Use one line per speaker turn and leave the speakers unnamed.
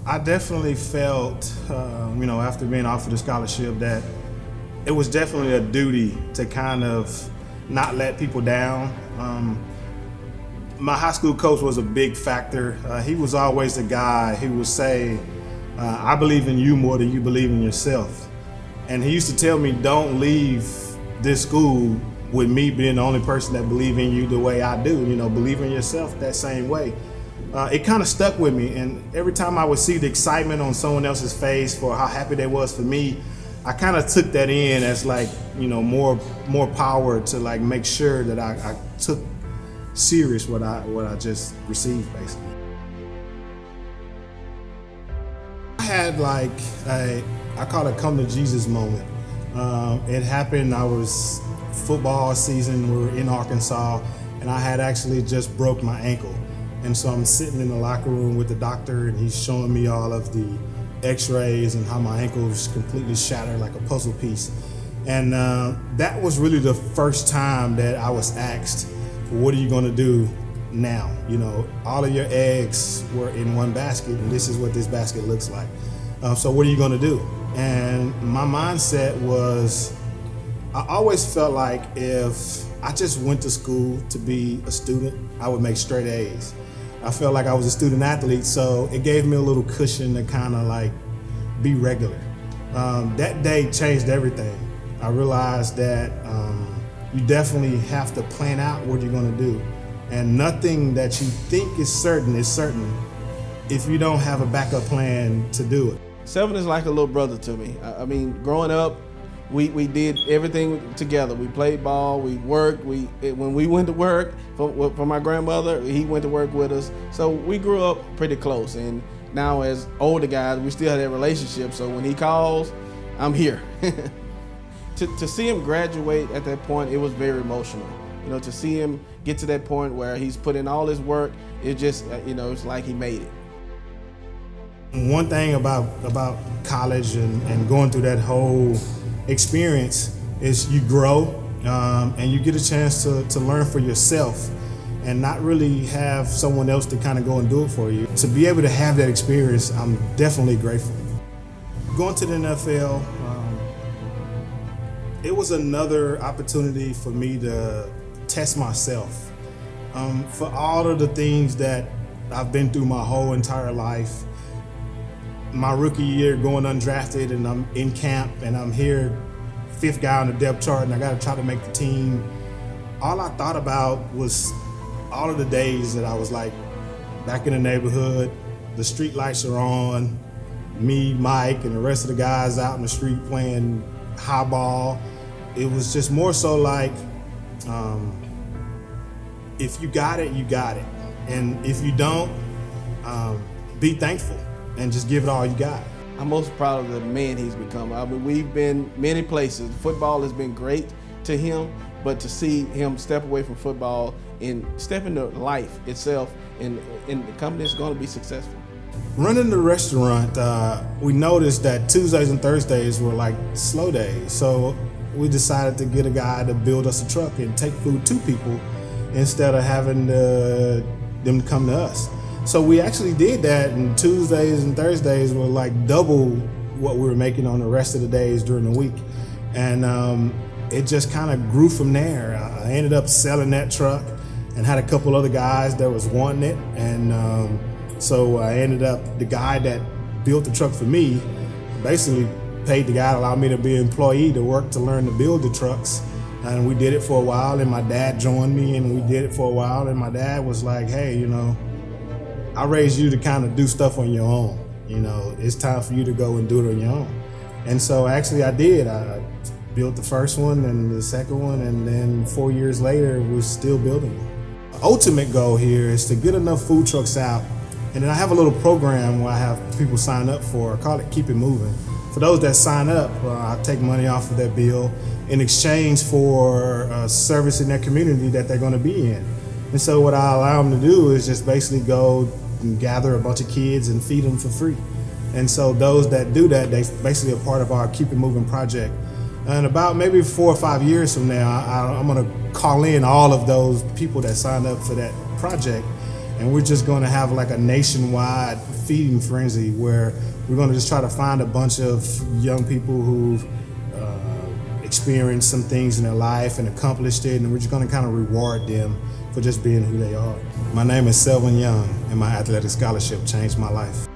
I definitely felt, after being offered a scholarship, that it was definitely a duty to kind of not let people down. My high school coach was a big factor. He was always the guy who would say, I believe in you more than you believe in yourself. And he used to tell me, don't leave this school with me being the only person that believe in you the way I do. Believe in yourself that same way. It kind of stuck with me, and every time I would see the excitement on someone else's face for how happy they was for me, I kind of took that in as more power to make sure that I took serious what I just received, basically. I had I call it come to Jesus moment. It happened, I was football season, we were in Arkansas, and I had actually just broke my ankle. And so I'm sitting in the locker room with the doctor, and he's showing me all of the x-rays and how my ankle was completely shattered like a puzzle piece. And that was really the first time that I was asked, what are you gonna do now? All of your eggs were in one basket, and this is what this basket looks like. So what are you gonna do? And my mindset was, I always felt like if I just went to school to be a student, I would make straight A's. I felt like I was a student athlete, so it gave me a little cushion to kind of be regular. That day changed everything. I realized that you definitely have to plan out what you're gonna do. And nothing that you think is certain if you don't have a backup plan to do it.
Selvin is like a little brother to me. I mean, growing up, we did everything together. We played ball, we worked. When we went to work for my grandmother, he went to work with us. So we grew up pretty close. And now as older guys, we still have that relationship. So when he calls, I'm here. To see him graduate at that point, it was very emotional. To see him get to that point where he's put in all his work, it just, it's like he made it.
One thing about college and going through that whole experience is you grow and you get a chance to learn for yourself and not really have someone else to kind of go and do it for you. To be able to have that experience, I'm definitely grateful. Going to the NFL, it was another opportunity for me to test myself. For all of the things that I've been through my whole entire life, my rookie year going undrafted, and I'm in camp and I'm here, fifth guy on the depth chart, and I gotta try to make the team. All I thought about was all of the days that I was back in the neighborhood, the street lights are on, me, Mike, and the rest of the guys out in the street playing high ball. It was just more so if you got it, you got it. And if you don't, be thankful and just give it all you got.
I'm most proud of the man he's become. I mean, we've been many places. Football has been great to him, but to see him step away from football and step into life itself, and the company is going to be successful.
Running the restaurant, we noticed that Tuesdays and Thursdays were slow days. So we decided to get a guy to build us a truck and take food to people instead of having them come to us. So we actually did that, and Tuesdays and Thursdays were double what we were making on the rest of the days during the week. And it just kind of grew from there. I ended up selling that truck and had a couple other guys that was wanting it. And so I ended up, the guy that built the truck for me basically paid the guy to allow me to be an employee to work to learn to build the trucks. And we did it for a while, and my dad joined me, and we did it for a while. And my dad was like, hey, I raised you to kind of do stuff on your own. It's time for you to go and do it on your own. And so actually I did. I built the first one and the second one, and then 4 years later, we're still building it. The ultimate goal here is to get enough food trucks out. And then I have a little program where I have people sign up for, I call it Keep It Moving. For those that sign up, I take money off of their bill in exchange for service in their community that they're gonna be in. And so what I allow them to do is just basically go and gather a bunch of kids and feed them for free. And so those that do that, they basically are part of our Keep It Moving project. And about maybe 4 or 5 years from now, I'm gonna call in all of those people that signed up for that project, And we're just going to have like a nationwide feeding frenzy where we're going to just try to find a bunch of young people who've experienced some things in their life and accomplished it, and we're just going to kind of reward them for just being who they are. My name is Selvin Young, and my athletic scholarship changed my life.